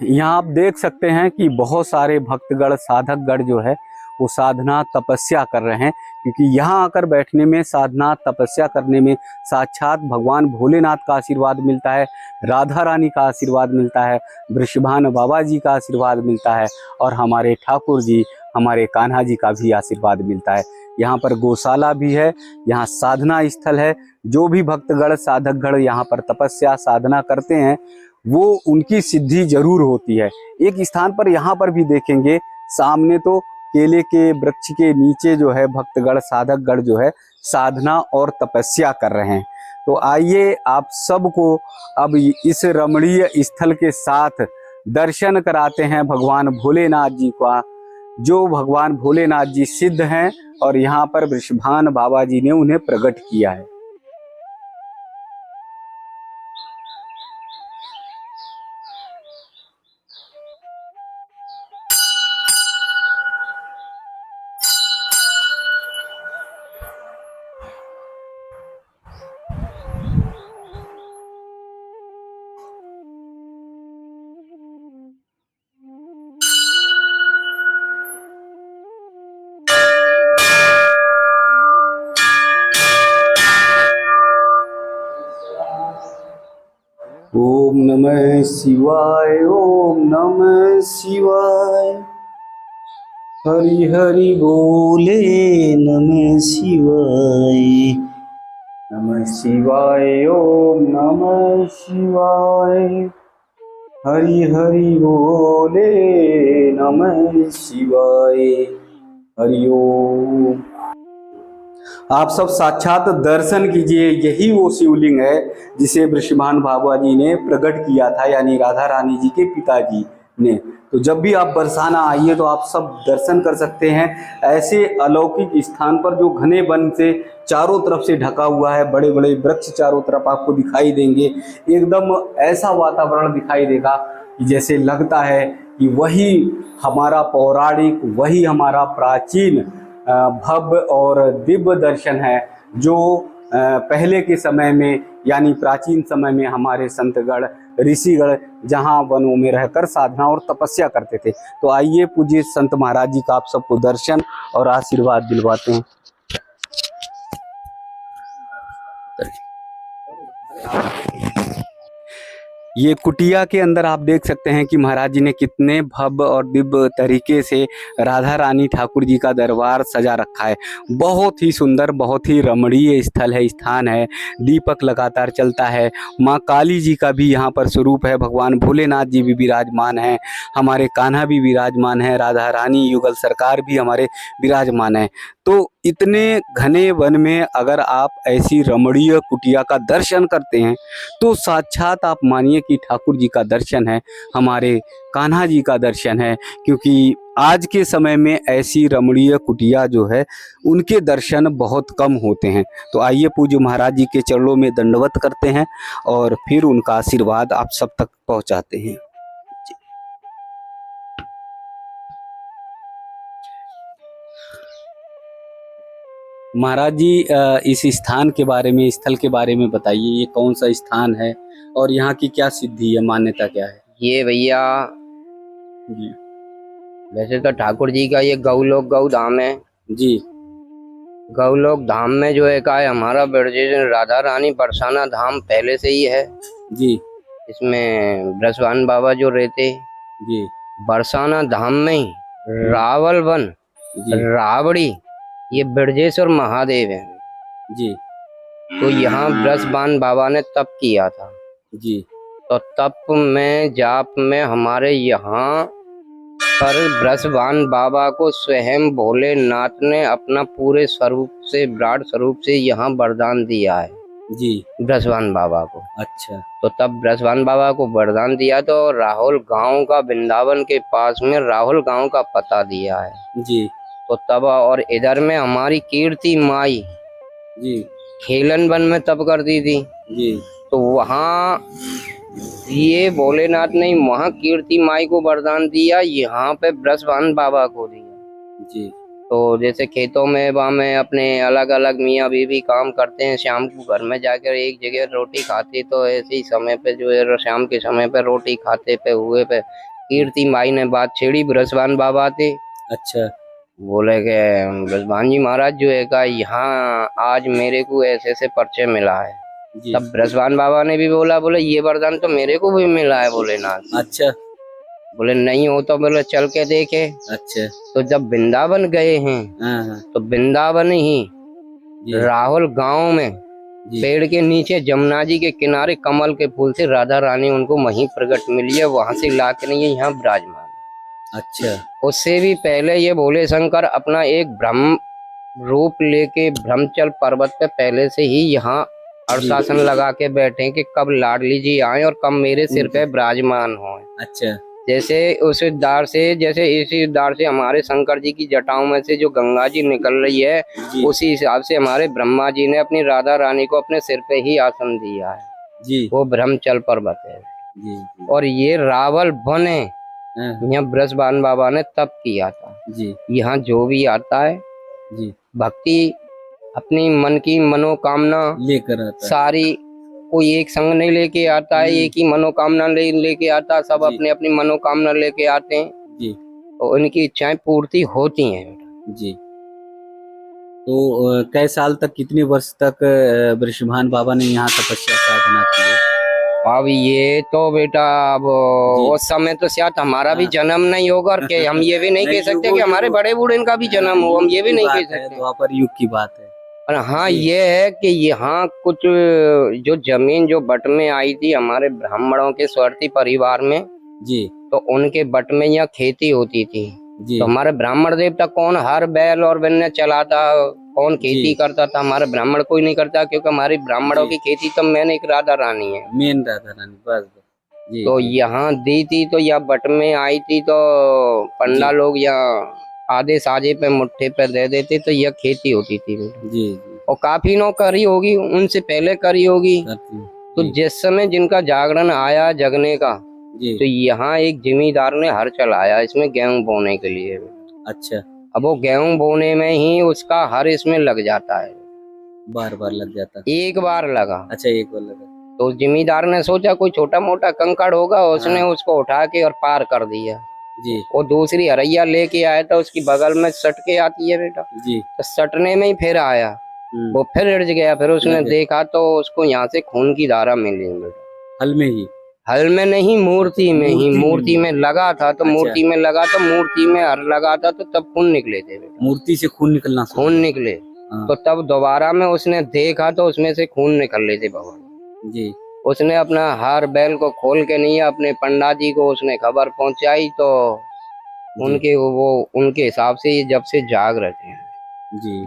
यहाँ आप देख सकते हैं कि बहुत सारे भक्तगण साधकगण जो है वो साधना तपस्या कर रहे हैं, क्योंकि यहाँ आकर बैठने में, साधना तपस्या करने में साक्षात भगवान भोलेनाथ का आशीर्वाद मिलता है, राधा रानी का आशीर्वाद मिलता है, वृषभान बाबा जी का आशीर्वाद मिलता है और हमारे ठाकुर जी, हमारे कान्हा जी का भी आशीर्वाद मिलता है। यहाँ पर गौशाला भी है, यहाँ साधना स्थल है। जो भी भक्तगण साधकगण यहाँ पर तपस्या साधना करते हैं वो उनकी सिद्धि जरूर होती है। एक स्थान पर यहाँ पर भी देखेंगे, सामने तो केले के वृक्ष के नीचे जो है भक्तगण साधकगण जो है साधना और तपस्या कर रहे हैं। तो आइए आप सबको अब इस रमणीय स्थल के साथ दर्शन कराते हैं भगवान भोलेनाथ जी का, जो भगवान भोलेनाथ जी सिद्ध हैं और यहाँ पर वृषभान बाबा जी ने उन्हें प्रकट किया है। ओम नमः शिवाय, ओम नमः शिवाय, हरि हरि बोले नमः शिवाय, नमः शिवाय, ओम नमः शिवाय, हरि हरि बोले नमः शिवाय, हरि ओम। आप सब साक्षात दर्शन कीजिए, यही वो शिवलिंग है जिसे वृषभान बाबा जी ने प्रकट किया था, यानी राधा रानी जी के पिताजी ने। तो जब भी आप बरसाना आइए तो आप सब दर्शन कर सकते हैं ऐसे अलौकिक स्थान पर, जो घने वन से चारों तरफ से ढका हुआ है। बड़े बड़े वृक्ष चारों तरफ आपको दिखाई देंगे, एकदम ऐसा वातावरण दिखाई देगा कि जैसे लगता है कि वही हमारा पौराणिक, वही हमारा प्राचीन भव्य और दिव्य दर्शन है, जो पहले के समय में, यानी प्राचीन समय में हमारे संतगण ऋषिगण जहाँ वनों में रहकर साधना और तपस्या करते थे। तो आइए पूज्य संत महाराज जी का आप सबको दर्शन और आशीर्वाद दिलवाते हैं। ये कुटिया के अंदर आप देख सकते हैं कि महाराज जी ने कितने भव्य और दिव्य तरीके से राधा रानी ठाकुर जी का दरबार सजा रखा है। बहुत ही सुंदर, बहुत ही रमणीय स्थल है, स्थान है। दीपक लगातार चलता है। माँ काली जी का भी यहाँ पर स्वरूप है। भगवान भोलेनाथ जी भी विराजमान हैं, हमारे कान्हा भी विराजमान है, राधा रानी युगल सरकार भी हमारे विराजमान है। तो इतने घने वन में अगर आप ऐसी रमणीय कुटिया का दर्शन करते हैं तो साक्षात आप मानिए कि ठाकुर जी का दर्शन है, हमारे कान्हा जी का दर्शन है। क्योंकि आज के समय में ऐसी रमणीय कुटिया जो है उनके दर्शन बहुत कम होते हैं। तो आइए पूज्य महाराज जी के चरणों में दंडवत करते हैं और फिर उनका आशीर्वाद आप सब तक पहुंचाते हैं। महाराज जी, इस स्थान के बारे में, स्थल के बारे में बताइए। ये कौन सा स्थान है और यहाँ की क्या सिद्धि है, मान्यता क्या है? ये भैया जी, वैसे तो ठाकुर जी का ये गौलोक गौ धाम है जी। गौलोक धाम में जो है का है हमारा ब्रजेश राधा रानी बरसाना धाम पहले से ही है जी। इसमें ब्रजवान बाबा जो रहते जी। बरसाना धाम में ही रावल वन, रावड़ी, ये ब्रजेश्वर महादेव है जी। तो यहाँ ब्रजवान बाबा ने तप किया था जी। तो तप में जाप में हमारे यहाँ पर ब्रजवान बाबा को स्वयं भोलेनाथ ने अपना पूरे स्वरूप से, विराट स्वरूप से यहाँ वरदान दिया है जी। ब्रजवान बाबा को। अच्छा। तो तब ब्रजवान बाबा को वरदान दिया तो राहुल गांव का, वृंदावन के पास में राहुल गांव का पता दिया है जी। तो तब, और इधर में हमारी कीर्ति माई जी। खेलन वन में तप करती थी जी। तो वहाँ ये भोलेनाथ ने वहाँ कीर्ति माई को वरदान दिया, यहाँ पे ब्रजवान बाबा को दिया। जी। तो जैसे खेतों में वहाँ में अपने अलग अलग मियाँ बीवी काम करते हैं, शाम को घर में जाकर एक जगह रोटी खाते, तो ऐसे ही समय पे जो है शाम के समय पे रोटी खाते पे हुए पे कीर्ति माई ने बात छेड़ी। ब्रजभान बाबा थे, अच्छा बोले कि ब्रजभान जी महाराज जो है का यहाँ आज मेरे को ऐसे ऐसे परिचय मिला है। जी। तब ब्रजभान बाबा ने भी बोला, बोले ये वरदान तो मेरे को भी मिला है भोलेनाथ। अच्छा बोले नहीं हो तो बोले चल के देखे। अच्छा। तो जब वृंदावन गए हैं हाँ हाँ तो वृंदावन ही जी राहुल गांव में जी। पेड़ के नीचे जमुना जी के किनारे कमल के फूल से राधा रानी उनको वहीं प्रकट मिली है, वहां से ला के नहीं यहाँ विराजमान। अच्छा उससे भी पहले ये भोले शंकर अपना एक ब्रह्म रूप लेके ब्रह्मचल पर्वत पे पहले से ही यहाँ अनुशासन लगा के बैठे कि कब लाडली जी आए और कब मेरे सिर पे विराजमान हो। अच्छा जैसे उस दार से, जैसे इसी दार से हमारे शंकर जी की जटाओं में से जो गंगा जी निकल रही है, जी उसी हिसाब से हमारे ब्रह्मा जी ने अपनी राधा रानी को अपने सिर पे ही आसन दिया है। जी वो ब्रह्मचल पर्वत है। जी जी। और ये रावल बने हाँ, यहाँ ब्रजभान बाबा ने तब किया था। जी यहाँ जो भी आता है जी भक्ति अपनी मन की मनोकामना लेकर आता है। सारी, कोई एक संग नहीं लेके आता है, एक ही मनोकामना लेके आता, सब जी। अपनी अपनी मनोकामना लेके आते हैं जी तो उनकी इच्छाएं पूर्ति होती हैं। जी। तो कई साल तक, कितने वर्ष तक ब्रजभान बाबा ने यहाँ तपस्या साधना की है? अब ये तो बेटा अब उस समय तो शायद हमारा भी जन्म नहीं होगा और के हम ये भी नहीं कह सकते कि हमारे बड़े बूढ़े इनका भी जन्म हो, हम ये भी नहीं कह सकते। द्वापर युग की बात है। और हाँ ये है कि यहाँ कुछ जो जमीन जो बट में आई थी हमारे ब्राह्मणों के स्वार्थी परिवार में जी, तो उनके बट में यहाँ खेती होती थी। जी तो हमारे ब्राह्मण देवता कौन हर बैल और बन्ने चलाता, कौन खेती करता था? हमारे ब्राह्मण कोई नहीं करता, क्योंकि हमारी ब्राह्मणों की खेती तो मैंने एक राधा रानी है, मेन राधा रानी बस। जी, तो जी, यहाँ दी थी, तो यहाँ बट में आई थी, तो पंडा लोग यहाँ आधे साजे पे मुट्ठे पे दे देते, तो यह खेती होती थी। जी जी। और काफी नो करी होगी, उनसे पहले करी होगी। तो जिस समय जिनका जागरण आया जगने का, तो यहाँ एक जिमीदार ने हर चलाया इसमें गेहूं बोने के लिए। अच्छा। अब वो गेहूं बोने में ही उसका हर इसमें लग जाता है, बार बार लग जाता? एक बार लगा। अच्छा, एक बार लगा। तो जिमीदार ने सोचा कोई छोटा मोटा कंकड़ होगा, उसने उसको उठा के और पार कर दिया। जी। वो दूसरी हरैया लेके आया था, उसकी बगल में सट के आती है बेटा जी। तो सटने में ही फिर आया, वो फिर अड़ गया। फिर उसने देखा तो उसको यहाँ से खून की धारा मिली बेटा। हल में ही? हल में नहीं, मूर्ति में ही। मूर्ति में लगा था तो मूर्ति में लगा, तो मूर्ति में हर लगा था तो तब खून निकले थे बेटा। मूर्ति से खून निकलना? खून निकले। तो तब दोबारा में उसने देखा तो उसमें से खून निकल रहे थे भगवान जी। उसने अपना हर बैल को खोल के नहीं, अपने पंडा जी को उसने खबर पहुंचाई, तो उनके वो उनके हिसाब से ये जब से जाग रहे हैं जी,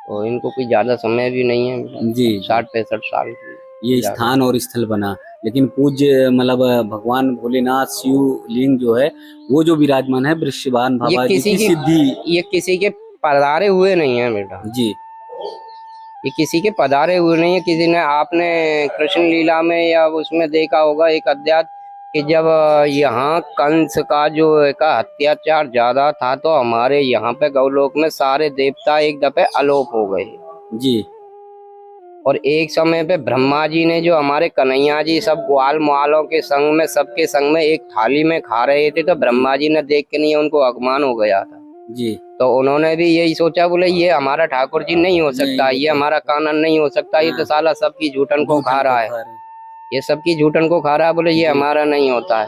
तो इनको कोई ज्यादा समय भी नहीं है जी, 60-65 साल की ये स्थान और स्थल बना। लेकिन पूज्य मतलब भगवान भोलेनाथ शिव लिंग जो है वो जो विराजमान है ब्रजभान बाबा जी की सिद्धि, ये किसी के पधारे हुए नहीं है बेटा जी। ये किसी के पधारे हुए नहीं है। किसी ने, आपने कृष्ण लीला में या उसमें देखा होगा एक अध्यात्म कि जब यहाँ कंस का जो का अत्याचार ज्यादा था तो हमारे यहाँ पे गौलोक में सारे देवता एक दफे अलोप हो गए जी। और एक समय पे ब्रह्मा जी ने, जो हमारे कन्हैया जी सब ग्वाल मुआलों के संग में, सबके संग में एक थाली में खा रहे थे, तो ब्रह्मा जी ने देख के नहीं, उनको अगमान हो गया था जी। तो उन्होंने भी यही सोचा, बोले ये हमारा ठाकुर जी नहीं हो सकता, ये हमारा कानन नहीं हो सकता, ये तो साला सबकी झूठन को खा रहा है, ये सबकी झूठन को खा रहा है, बोले ये हमारा नहीं होता है।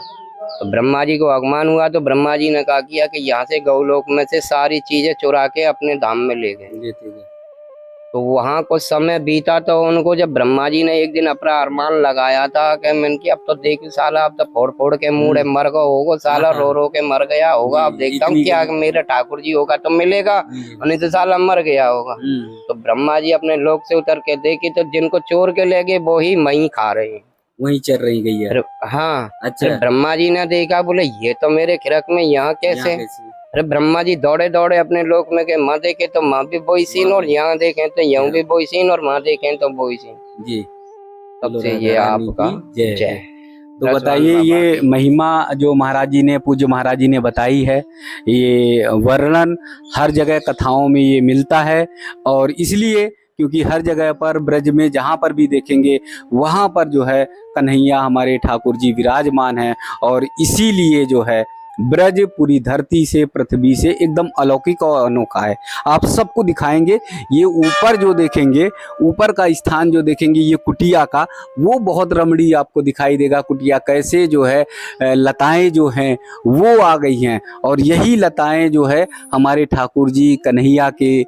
तो ब्रह्मा जी को अगमान हुआ तो ब्रह्मा जी ने कहा किया कि यहाँ से गौलोक में से सारी चीजें चुरा के अपने धाम में ले गए। तो वहाँ कुछ समय बीता तो उनको, जब ब्रह्मा जी ने एक दिन अपना अरमान लगाया था कि मैंने कि अब तो देख साला, अब तो फोड़ फोड़ के मुड़े मर गो होगा साला, रो रो के मर गया होगा, अब देखता हूँ क्या मेरा ठाकुर जी होगा तो मिलेगा, नहीं तो साला मर गया होगा। तो ब्रह्मा जी अपने लोक से उतर के देखे तो जिनको चोर के ले गए वो ही मई खा रहे हैं, वही चल रही गई है। हाँ। अच्छा। ब्रह्मा जी ने देखा, बोले ये तो मेरे खिरक में यहाँ कैसे? अरे ब्रह्मा जी दौड़े दौड़े अपने लोक में के माँ देखे तो माँ भी वही सीन, और यहाँ देखें तो यहाँ भी वही सीन, और माँ देखें तो वही सीन। जी। तब से ये आपका जय। तो ब्रजवान बताइए बाबा ये की। महिमा जो महाराज जी ने, पूज्य महाराज जी ने बताई है, ये वर्णन हर जगह कथाओं में ये मिलता है। और इसलिए क्योंकि हर जगह पर ब्रज में जहाँ पर भी देखेंगे वहाँ पर जो है कन्हैया हमारे ठाकुर जी विराजमान हैं। और इसीलिए जो है ब्रज पूरी धरती से, पृथ्वी से एकदम अलौकिक और अनोखा है। आप सबको दिखाएंगे। ये ऊपर जो देखेंगे, ऊपर का स्थान जो देखेंगे ये कुटिया का, वो बहुत रमणीय आपको दिखाई देगा। कुटिया कैसे जो है लताएं जो हैं वो आ गई हैं, और यही लताएं जो है हमारे ठाकुर जी कन्हैया के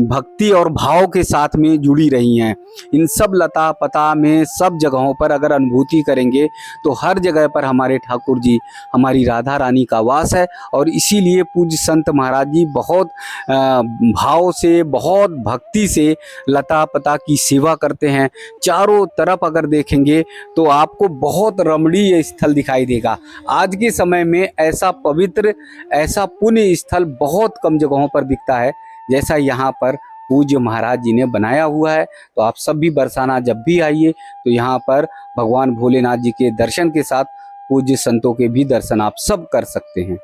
भक्ति और भाव के साथ में जुड़ी रही हैं। इन सब लता पता में सब जगहों पर अगर अनुभूति करेंगे तो हर जगह पर हमारे ठाकुर जी, हमारी राधा रानी का वास है। और इसीलिए पूज्य संत महाराज जी बहुत भाव से, बहुत भक्ति से लता पता की सेवा करते हैं। चारों तरफ अगर देखेंगे तो आपको बहुत रमणीय स्थल दिखाई देगा। आज के समय में ऐसा पवित्र, ऐसा पुण्य स्थल बहुत कम जगहों पर दिखता है जैसा यहाँ पर पूज्य महाराज जी ने बनाया हुआ है। तो आप सब भी बरसाना जब भी आइए तो यहाँ पर भगवान भोलेनाथ जी के दर्शन के साथ पूज्य संतों के भी दर्शन आप सब कर सकते हैं।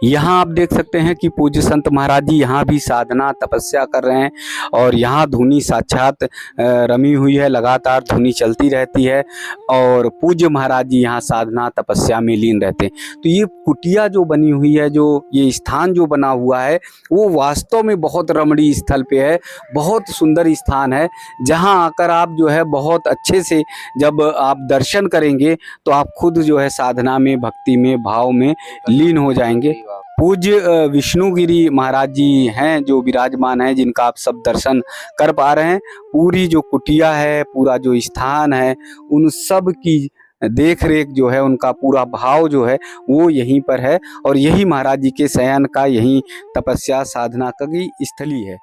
यहाँ आप देख सकते हैं कि पूज्य संत महाराज जी यहाँ भी साधना तपस्या कर रहे हैं। और यहाँ धुनी साक्षात रमी हुई है, लगातार धुनी चलती रहती है। और पूज्य महाराज जी यहाँ साधना तपस्या में लीन रहते हैं। तो ये कुटिया जो बनी हुई है, जो ये स्थान जो बना हुआ है, वो वास्तव में बहुत रमणीय स्थल पे है। बहुत सुंदर स्थान है जहाँ आकर आप जो है बहुत अच्छे से जब आप दर्शन करेंगे तो आप खुद जो है साधना में, भक्ति में, भाव में लीन हो जाएंगे। पूज्य विष्णुगिरी महाराज जी हैं जो विराजमान हैं, जिनका आप सब दर्शन कर पा रहे हैं। पूरी जो कुटिया है, पूरा जो स्थान है, उन सब की देख रेख जो है, उनका पूरा भाव जो है वो यहीं पर है। और यही महाराज जी के शयन का, यही तपस्या साधना का की स्थली है।